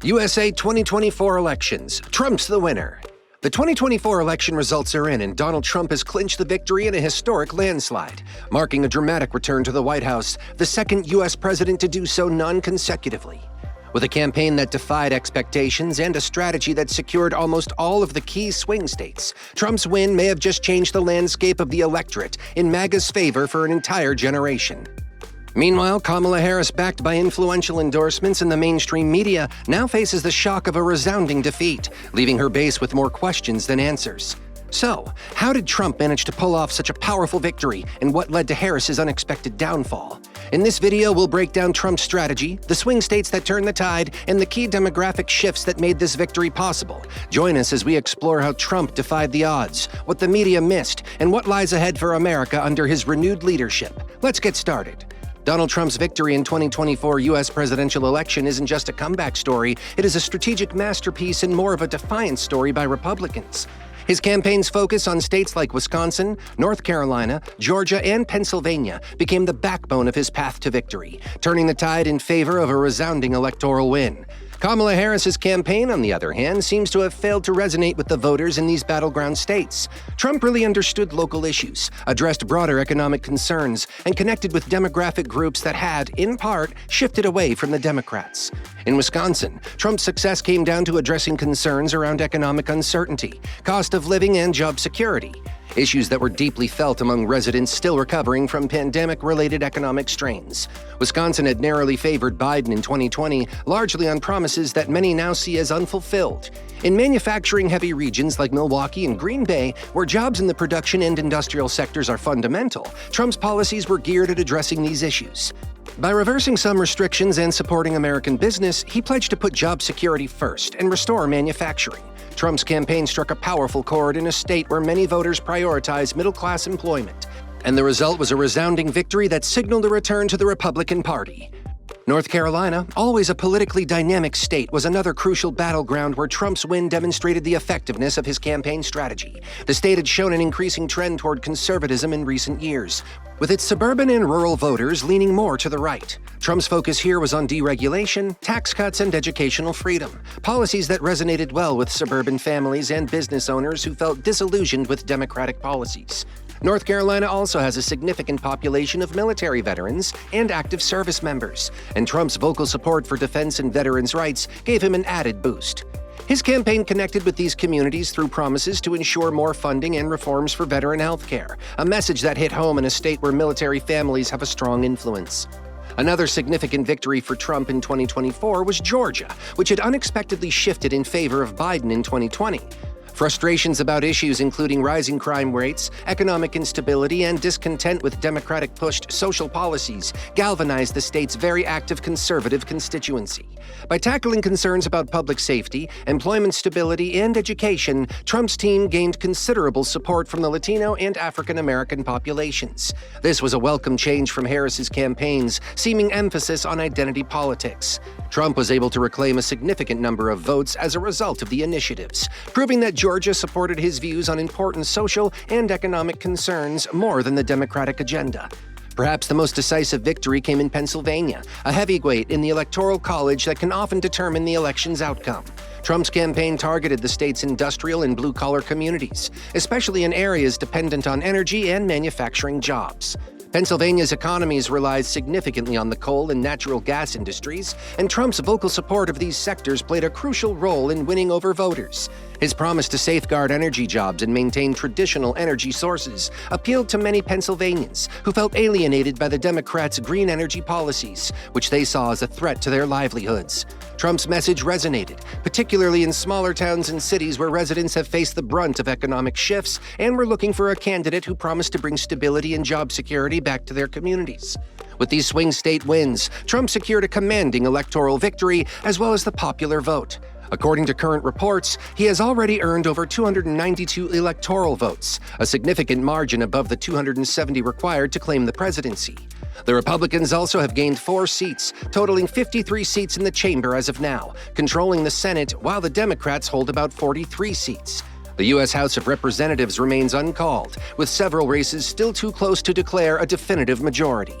USA 2024 elections. Trump's the winner. The 2024 election results are in, and Donald Trump has clinched the victory in a historic landslide, marking a dramatic return to the White House, the second U.S. president to do so non-consecutively. With a campaign that defied expectations and a strategy that secured almost all of the key swing states, Trump's win may have just changed the landscape of the electorate in MAGA's favor for an entire generation. Meanwhile, Kamala Harris, backed by influential endorsements in the mainstream media, now faces the shock of a resounding defeat, leaving her base with more questions than answers. So, how did Trump manage to pull off such a powerful victory, and what led to Harris's unexpected downfall? In this video, we'll break down Trump's strategy, the swing states that turned the tide, and the key demographic shifts that made this victory possible. Join us as we explore how Trump defied the odds, what the media missed, and what lies ahead for America under his renewed leadership. Let's get started. Donald Trump's victory in 2024 U.S. presidential election isn't just a comeback story, it is a strategic masterpiece and more of a defiance story by Republicans. His campaign's focus on states like Wisconsin, North Carolina, Georgia, and Pennsylvania became the backbone of his path to victory, turning the tide in favor of a resounding electoral win. Kamala Harris's campaign, on the other hand, seems to have failed to resonate with the voters in these battleground states. Trump really understood local issues, addressed broader economic concerns, and connected with demographic groups that had, in part, shifted away from the Democrats. In Wisconsin, Trump's success came down to addressing concerns around economic uncertainty, cost of living, and job security. Issues that were deeply felt among residents still recovering from pandemic-related economic strains. Wisconsin had narrowly favored Biden in 2020, largely on promises that many now see as unfulfilled. In manufacturing-heavy regions like Milwaukee and Green Bay, where jobs in the production and industrial sectors are fundamental, Trump's policies were geared at addressing these issues. By reversing some restrictions and supporting American business, he pledged to put job security first and restore manufacturing. Trump's campaign struck a powerful chord in a state where many voters prioritize middle-class employment, and the result was a resounding victory that signaled a return to the Republican Party. North Carolina, always a politically dynamic state, was another crucial battleground where Trump's win demonstrated the effectiveness of his campaign strategy. The state had shown an increasing trend toward conservatism in recent years, with its suburban and rural voters leaning more to the right. Trump's focus here was on deregulation, tax cuts, and educational freedom, policies that resonated well with suburban families and business owners who felt disillusioned with Democratic policies. North Carolina also has a significant population of military veterans and active service members, and Trump's vocal support for defense and veterans' rights gave him an added boost. His campaign connected with these communities through promises to ensure more funding and reforms for veteran health care, a message that hit home in a state where military families have a strong influence. Another significant victory for Trump in 2024 was Georgia, which had unexpectedly shifted in favor of Biden in 2020. Frustrations about issues including rising crime rates, economic instability, and discontent with Democratic-pushed social policies galvanized the state's very active conservative constituency. By tackling concerns about public safety, employment stability, and education, Trump's team gained considerable support from the Latino and African American populations. This was a welcome change from Harris's campaign's seeming emphasis on identity politics. Trump was able to reclaim a significant number of votes as a result of the initiatives, proving that Georgia supported his views on important social and economic concerns more than the Democratic agenda. Perhaps the most decisive victory came in Pennsylvania, a heavyweight in the Electoral College that can often determine the election's outcome. Trump's campaign targeted the state's industrial and blue-collar communities, especially in areas dependent on energy and manufacturing jobs. Pennsylvania's economies relies significantly on the coal and natural gas industries, and Trump's vocal support of these sectors played a crucial role in winning over voters. His promise to safeguard energy jobs and maintain traditional energy sources appealed to many Pennsylvanians who felt alienated by the Democrats' green energy policies, which they saw as a threat to their livelihoods. Trump's message resonated, particularly in smaller towns and cities where residents have faced the brunt of economic shifts and were looking for a candidate who promised to bring stability and job security back to their communities. With these swing state wins, Trump secured a commanding electoral victory as well as the popular vote. According to current reports, he has already earned over 292 electoral votes, a significant margin above the 270 required to claim the presidency. The Republicans also have gained 4 seats, totaling 53 seats in the chamber as of now, controlling the Senate, while the Democrats hold about 43 seats. The U.S. House of Representatives remains uncalled, with several races still too close to declare a definitive majority.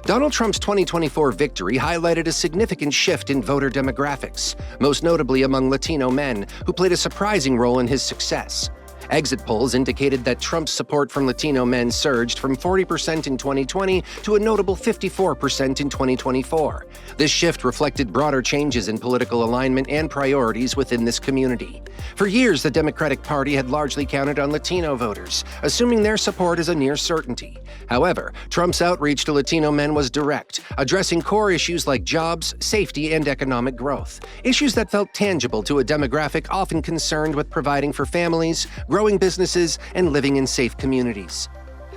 Donald Trump's 2024 victory highlighted a significant shift in voter demographics, most notably among Latino men, who played a surprising role in his success. Exit polls indicated that Trump's support from Latino men surged from 40% in 2020 to a notable 54% in 2024. This shift reflected broader changes in political alignment and priorities within this community. For years, the Democratic Party had largely counted on Latino voters, assuming their support is a near certainty. However, Trump's outreach to Latino men was direct, addressing core issues like jobs, safety, and economic growth, issues that felt tangible to a demographic often concerned with providing for families, growing businesses, and living in safe communities.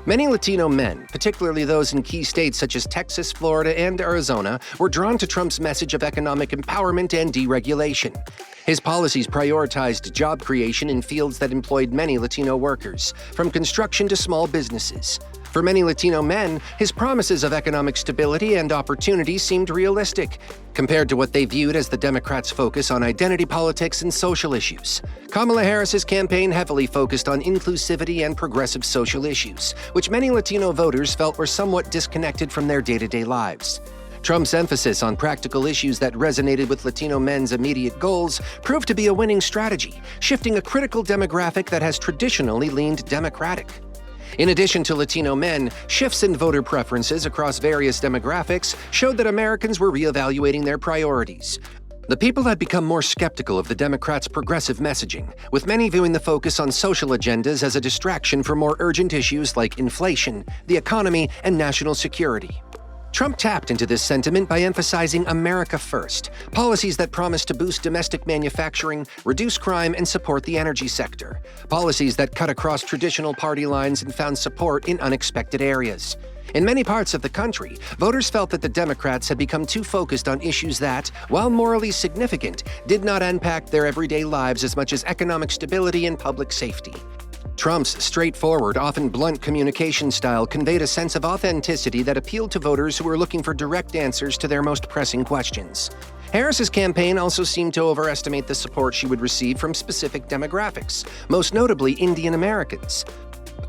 Many Latino men, particularly those in key states such as Texas, Florida, and Arizona, were drawn to Trump's message of economic empowerment and deregulation. His policies prioritized job creation in fields that employed many Latino workers, from construction to small businesses. For many Latino men, his promises of economic stability and opportunity seemed realistic, compared to what they viewed as the Democrats' focus on identity politics and social issues. Kamala Harris's campaign heavily focused on inclusivity and progressive social issues, which many Latino voters felt were somewhat disconnected from their day-to-day lives. Trump's emphasis on practical issues that resonated with Latino men's immediate goals proved to be a winning strategy, shifting a critical demographic that has traditionally leaned Democratic. In addition to Latino men, shifts in voter preferences across various demographics showed that Americans were reevaluating their priorities. The people had become more skeptical of the Democrats' progressive messaging, with many viewing the focus on social agendas as a distraction from more urgent issues like inflation, the economy, and national security. Trump tapped into this sentiment by emphasizing America First, policies that promised to boost domestic manufacturing, reduce crime, and support the energy sector, policies that cut across traditional party lines and found support in unexpected areas. In many parts of the country, voters felt that the Democrats had become too focused on issues that, while morally significant, did not impact their everyday lives as much as economic stability and public safety. Trump's straightforward, often blunt communication style conveyed a sense of authenticity that appealed to voters who were looking for direct answers to their most pressing questions. Harris's campaign also seemed to overestimate the support she would receive from specific demographics, most notably Indian Americans.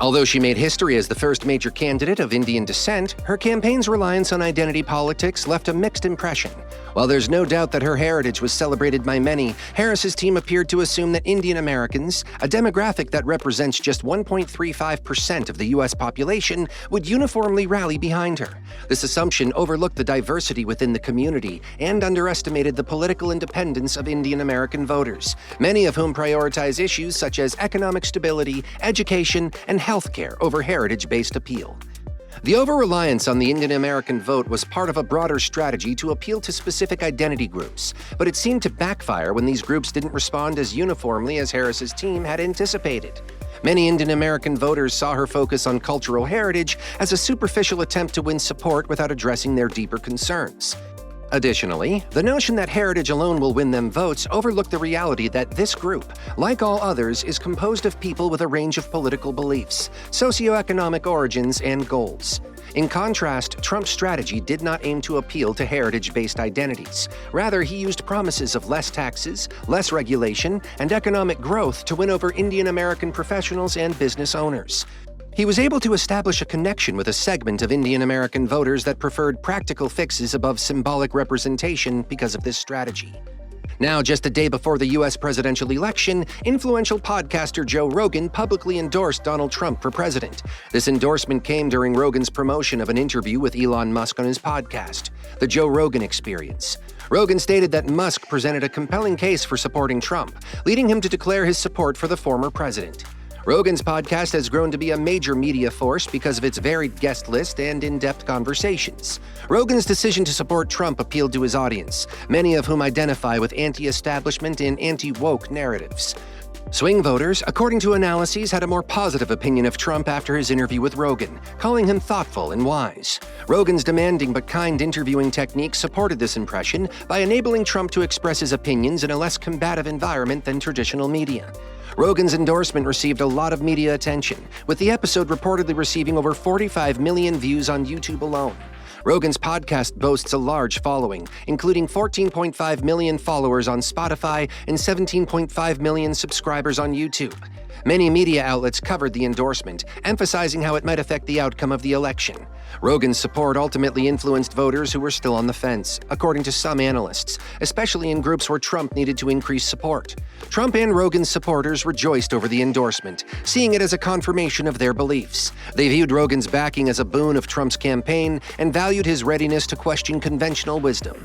Although she made history as the first major candidate of Indian descent, her campaign's reliance on identity politics left a mixed impression. While there's no doubt that her heritage was celebrated by many, Harris's team appeared to assume that Indian Americans, a demographic that represents just 1.35% of the U.S. population, would uniformly rally behind her. This assumption overlooked the diversity within the community and underestimated the political independence of Indian American voters, many of whom prioritize issues such as economic stability, education, and healthcare over heritage-based appeal. The over-reliance on the Indian American vote was part of a broader strategy to appeal to specific identity groups, but it seemed to backfire when these groups didn't respond as uniformly as Harris's team had anticipated. Many Indian American voters saw her focus on cultural heritage as a superficial attempt to win support without addressing their deeper concerns. Additionally, the notion that heritage alone will win them votes overlooked the reality that this group, like all others, is composed of people with a range of political beliefs, socioeconomic origins, and goals. In contrast, Trump's strategy did not aim to appeal to heritage-based identities. Rather, he used promises of less taxes, less regulation, and economic growth to win over Indian American professionals and business owners. He was able to establish a connection with a segment of Indian American voters that preferred practical fixes above symbolic representation because of this strategy. Now, just a day before the U.S. presidential election, influential podcaster Joe Rogan publicly endorsed Donald Trump for president. This endorsement came during Rogan's promotion of an interview with Elon Musk on his podcast, The Joe Rogan Experience. Rogan stated that Musk presented a compelling case for supporting Trump, leading him to declare his support for the former president. Rogan's podcast has grown to be a major media force because of its varied guest list and in-depth conversations. Rogan's decision to support Trump appealed to his audience, many of whom identify with anti-establishment and anti-woke narratives. Swing voters, according to analyses, had a more positive opinion of Trump after his interview with Rogan, calling him thoughtful and wise. Rogan's demanding but kind interviewing technique supported this impression by enabling Trump to express his opinions in a less combative environment than traditional media. Rogan's endorsement received a lot of media attention, with the episode reportedly receiving over 45 million views on YouTube alone. Rogan's podcast boasts a large following, including 14.5 million followers on Spotify and 17.5 million subscribers on YouTube. Many media outlets covered the endorsement, emphasizing how it might affect the outcome of the election. Rogan's support ultimately influenced voters who were still on the fence, according to some analysts, especially in groups where Trump needed to increase support. Trump and Rogan's supporters rejoiced over the endorsement, seeing it as a confirmation of their beliefs. They viewed Rogan's backing as a boon of Trump's campaign and valued his readiness to question conventional wisdom.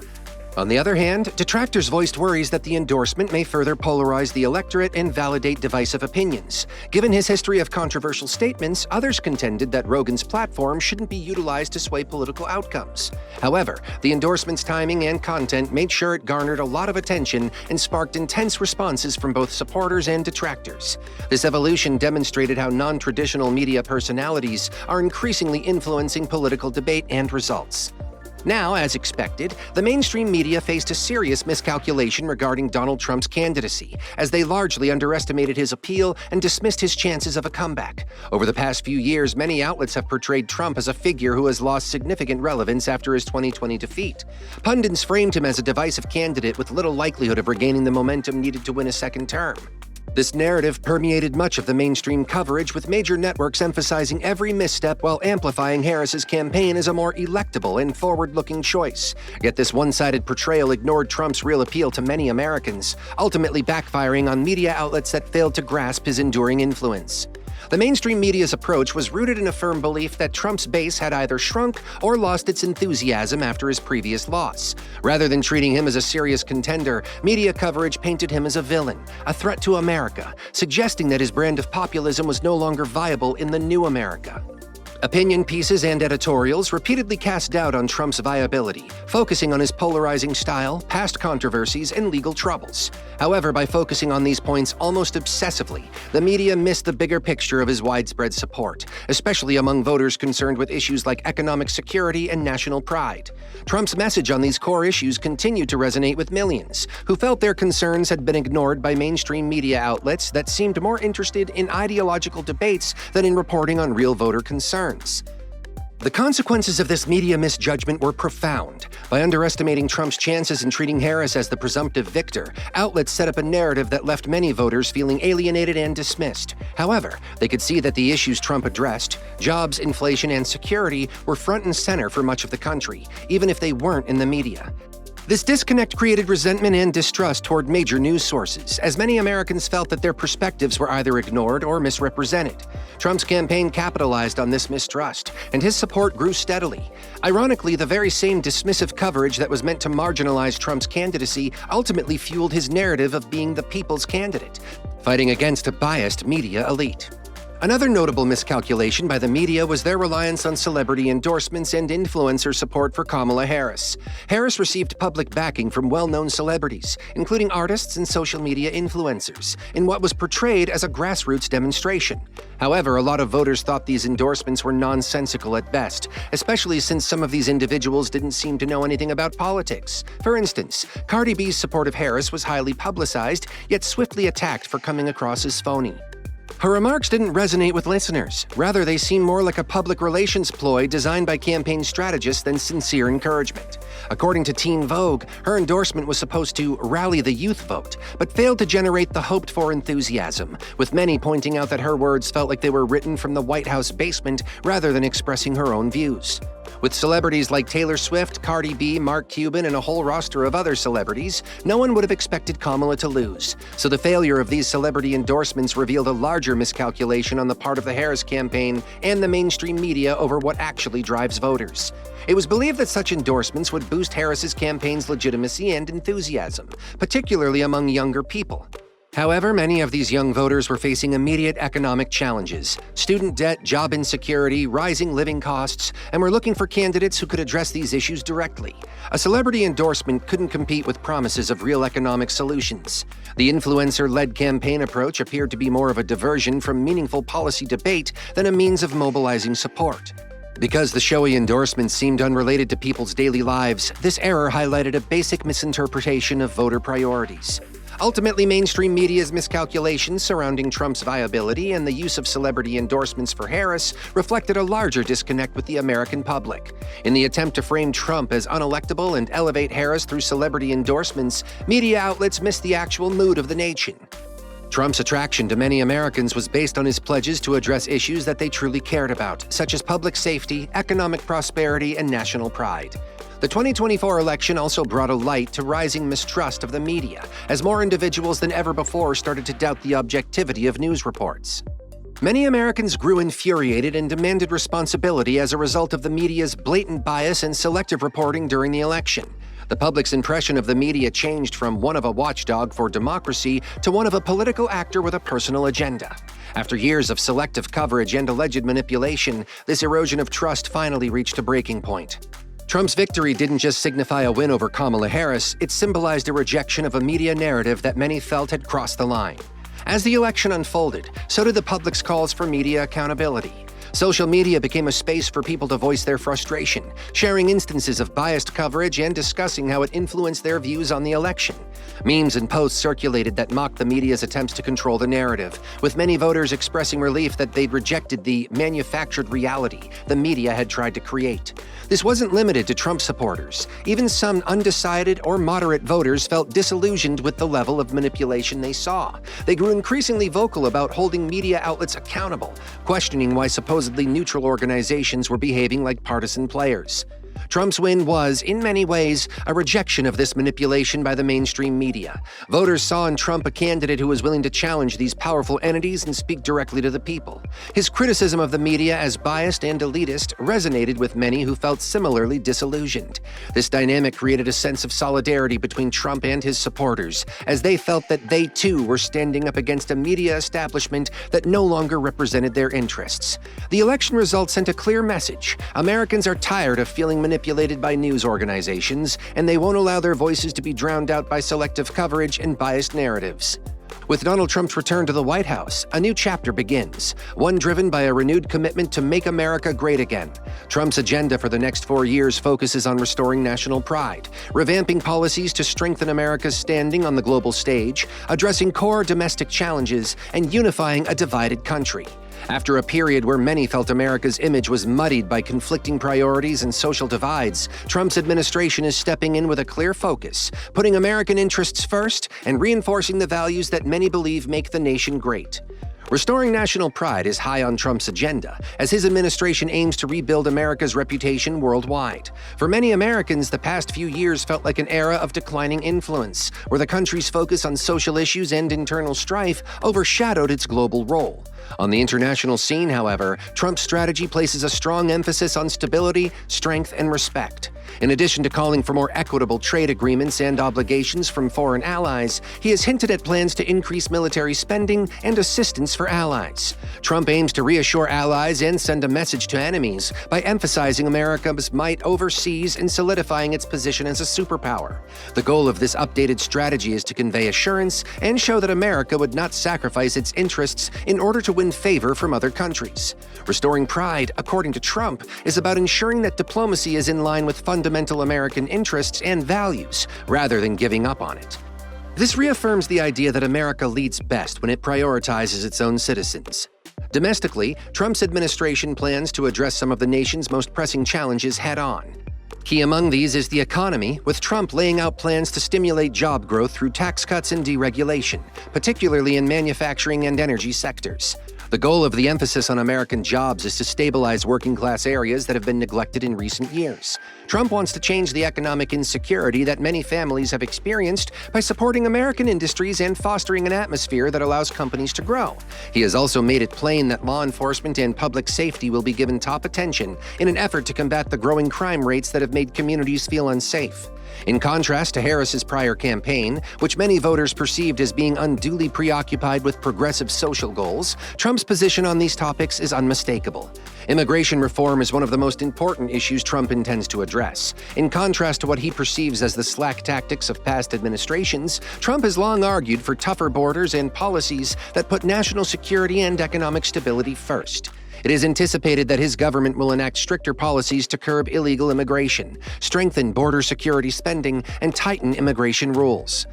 On the other hand, detractors voiced worries that the endorsement may further polarize the electorate and validate divisive opinions. Given his history of controversial statements, others contended that Rogan's platform shouldn't be utilized to sway political outcomes. However, the endorsement's timing and content made sure it garnered a lot of attention and sparked intense responses from both supporters and detractors. This evolution demonstrated how non-traditional media personalities are increasingly influencing political debate and results. Now, as expected, the mainstream media faced a serious miscalculation regarding Donald Trump's candidacy, as they largely underestimated his appeal and dismissed his chances of a comeback. Over the past few years, many outlets have portrayed Trump as a figure who has lost significant relevance after his 2020 defeat. Pundits framed him as a divisive candidate with little likelihood of regaining the momentum needed to win a second term. This narrative permeated much of the mainstream coverage, with major networks emphasizing every misstep while amplifying Harris's campaign as a more electable and forward-looking choice. Yet this one-sided portrayal ignored Trump's real appeal to many Americans, ultimately backfiring on media outlets that failed to grasp his enduring influence. The mainstream media's approach was rooted in a firm belief that Trump's base had either shrunk or lost its enthusiasm after his previous loss. Rather than treating him as a serious contender, media coverage painted him as a villain, a threat to America, suggesting that his brand of populism was no longer viable in the new America. Opinion pieces and editorials repeatedly cast doubt on Trump's viability, focusing on his polarizing style, past controversies, and legal troubles. However, by focusing on these points almost obsessively, the media missed the bigger picture of his widespread support, especially among voters concerned with issues like economic security and national pride. Trump's message on these core issues continued to resonate with millions, who felt their concerns had been ignored by mainstream media outlets that seemed more interested in ideological debates than in reporting on real voter concerns. The consequences of this media misjudgment were profound. By underestimating Trump's chances and treating Harris as the presumptive victor, outlets set up a narrative that left many voters feeling alienated and dismissed. However, they could see that the issues Trump addressed, jobs, inflation, and security, were front and center for much of the country, even if they weren't in the media. This disconnect created resentment and distrust toward major news sources, as many Americans felt that their perspectives were either ignored or misrepresented. Trump's campaign capitalized on this mistrust, and his support grew steadily. Ironically, the very same dismissive coverage that was meant to marginalize Trump's candidacy ultimately fueled his narrative of being the people's candidate, fighting against a biased media elite. Another notable miscalculation by the media was their reliance on celebrity endorsements and influencer support for Kamala Harris. Harris received public backing from well-known celebrities, including artists and social media influencers, in what was portrayed as a grassroots demonstration. However, a lot of voters thought these endorsements were nonsensical at best, especially since some of these individuals didn't seem to know anything about politics. For instance, Cardi B's support of Harris was highly publicized, yet swiftly attacked for coming across as phony. Her remarks didn't resonate with listeners. Rather, they seemed more like a public relations ploy designed by campaign strategists than sincere encouragement. According to Teen Vogue, her endorsement was supposed to rally the youth vote, but failed to generate the hoped-for enthusiasm, with many pointing out that her words felt like they were written from the White House basement rather than expressing her own views. With celebrities like Taylor Swift, Cardi B, Mark Cuban, and a whole roster of other celebrities, no one would have expected Kamala to lose. So the failure of these celebrity endorsements revealed a larger miscalculation on the part of the Harris campaign and the mainstream media over what actually drives voters. It was believed that such endorsements would boost Harris's campaign's legitimacy and enthusiasm, particularly among younger people. However, many of these young voters were facing immediate economic challenges: student debt, job insecurity, rising living costs, and were looking for candidates who could address these issues directly. A celebrity endorsement couldn't compete with promises of real economic solutions. The influencer-led campaign approach appeared to be more of a diversion from meaningful policy debate than a means of mobilizing support. Because the showy endorsements seemed unrelated to people's daily lives, this error highlighted a basic misinterpretation of voter priorities. Ultimately, mainstream media's miscalculations surrounding Trump's viability and the use of celebrity endorsements for Harris reflected a larger disconnect with the American public. In the attempt to frame Trump as unelectable and elevate Harris through celebrity endorsements, media outlets missed the actual mood of the nation. Trump's attraction to many Americans was based on his pledges to address issues that they truly cared about, such as public safety, economic prosperity, and national pride. The 2024 election also brought a light to rising mistrust of the media, as more individuals than ever before started to doubt the objectivity of news reports. Many Americans grew infuriated and demanded responsibility as a result of the media's blatant bias and selective reporting during the election. The public's impression of the media changed from one of a watchdog for democracy to one of a political actor with a personal agenda. After years of selective coverage and alleged manipulation, this erosion of trust finally reached a breaking point. Trump's victory didn't just signify a win over Kamala Harris, it symbolized a rejection of a media narrative that many felt had crossed the line. As the election unfolded, so did the public's calls for media accountability. Social media became a space for people to voice their frustration, sharing instances of biased coverage and discussing how it influenced their views on the election. Memes and posts circulated that mocked the media's attempts to control the narrative, with many voters expressing relief that they'd rejected the manufactured reality the media had tried to create. This wasn't limited to Trump supporters. Even some undecided or moderate voters felt disillusioned with the level of manipulation they saw. They grew increasingly vocal about holding media outlets accountable, questioning why supposedly neutral organizations were behaving like partisan players. Trump's win was, in many ways, a rejection of this manipulation by the mainstream media. Voters saw in Trump a candidate who was willing to challenge these powerful entities and speak directly to the people. His criticism of the media as biased and elitist resonated with many who felt similarly disillusioned. This dynamic created a sense of solidarity between Trump and his supporters, as they felt that they too were standing up against a media establishment that no longer represented their interests. The election results sent a clear message. Americans are tired of feeling manipulated by news organizations, and they won't allow their voices to be drowned out by selective coverage and biased narratives. With Donald Trump's return to the White House, a new chapter begins, one driven by a renewed commitment to make America great again. Trump's agenda for the next 4 years focuses on restoring national pride, revamping policies to strengthen America's standing on the global stage, addressing core domestic challenges, and unifying a divided country. After a period where many felt America's image was muddied by conflicting priorities and social divides, Trump's administration is stepping in with a clear focus, putting American interests first and reinforcing the values that many believe make the nation great. Restoring national pride is high on Trump's agenda, as his administration aims to rebuild America's reputation worldwide. For many Americans, the past few years felt like an era of declining influence, where the country's focus on social issues and internal strife overshadowed its global role. On the international scene, however, Trump's strategy places a strong emphasis on stability, strength, and respect. In addition to calling for more equitable trade agreements and obligations from foreign allies, he has hinted at plans to increase military spending and assistance for allies. Trump aims to reassure allies and send a message to enemies by emphasizing America's might overseas and solidifying its position as a superpower. The goal of this updated strategy is to convey assurance and show that America would not sacrifice its interests in order to win favor from other countries. Restoring pride, according to Trump, is about ensuring that diplomacy is in line with fundamental American interests and values, rather than giving up on it. This reaffirms the idea that America leads best when it prioritizes its own citizens. Domestically, Trump's administration plans to address some of the nation's most pressing challenges head-on. Key among these is the economy, with Trump laying out plans to stimulate job growth through tax cuts and deregulation, particularly in manufacturing and energy sectors. The goal of the emphasis on American jobs is to stabilize working-class areas that have been neglected in recent years. Trump wants to change the economic insecurity that many families have experienced by supporting American industries and fostering an atmosphere that allows companies to grow. He has also made it plain that law enforcement and public safety will be given top attention in an effort to combat the growing crime rates that have made communities feel unsafe. In contrast to Harris's prior campaign, which many voters perceived as being unduly preoccupied with progressive social goals, Trump's position on these topics is unmistakable. Immigration reform is one of the most important issues Trump intends to address. In contrast to what he perceives as the slack tactics of past administrations, Trump has long argued for tougher borders and policies that put national security and economic stability first. It is anticipated that his government will enact stricter policies to curb illegal immigration, strengthen border security spending, and tighten immigration rules.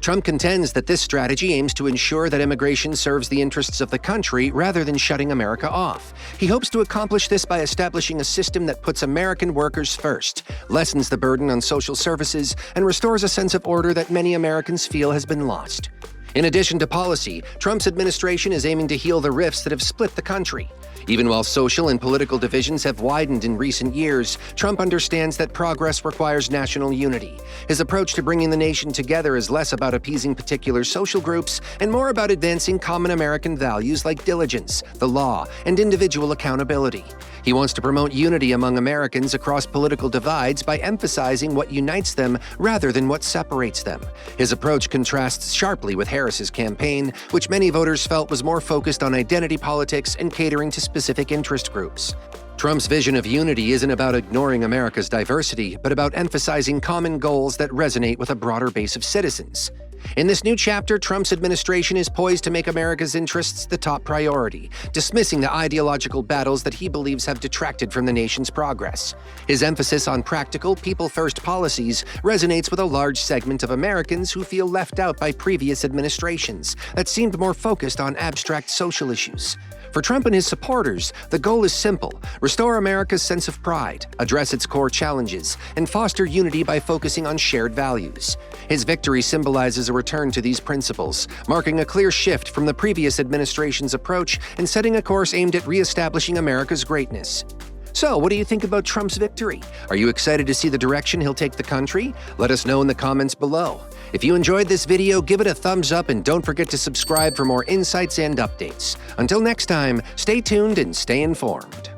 Trump contends that this strategy aims to ensure that immigration serves the interests of the country rather than shutting America off. He hopes to accomplish this by establishing a system that puts American workers first, lessens the burden on social services, and restores a sense of order that many Americans feel has been lost. In addition to policy, Trump's administration is aiming to heal the rifts that have split the country. Even while social and political divisions have widened in recent years, Trump understands that progress requires national unity. His approach to bringing the nation together is less about appeasing particular social groups and more about advancing common American values like diligence, the law, and individual accountability. He wants to promote unity among Americans across political divides by emphasizing what unites them rather than what separates them. His approach contrasts sharply with Harris's campaign, which many voters felt was more focused on identity politics and catering to specific interest groups. Trump's vision of unity isn't about ignoring America's diversity, but about emphasizing common goals that resonate with a broader base of citizens. In this new chapter, Trump's administration is poised to make America's interests the top priority, dismissing the ideological battles that he believes have detracted from the nation's progress. His emphasis on practical, people-first policies resonates with a large segment of Americans who feel left out by previous administrations that seemed more focused on abstract social issues. For Trump and his supporters, the goal is simple: restore America's sense of pride, address its core challenges, and foster unity by focusing on shared values. His victory symbolizes a return to these principles, marking a clear shift from the previous administration's approach and setting a course aimed at reestablishing America's greatness. So, what do you think about Trump's victory? Are you excited to see the direction he'll take the country? Let us know in the comments below. If you enjoyed this video, give it a thumbs up and don't forget to subscribe for more insights and updates. Until next time, stay tuned and stay informed.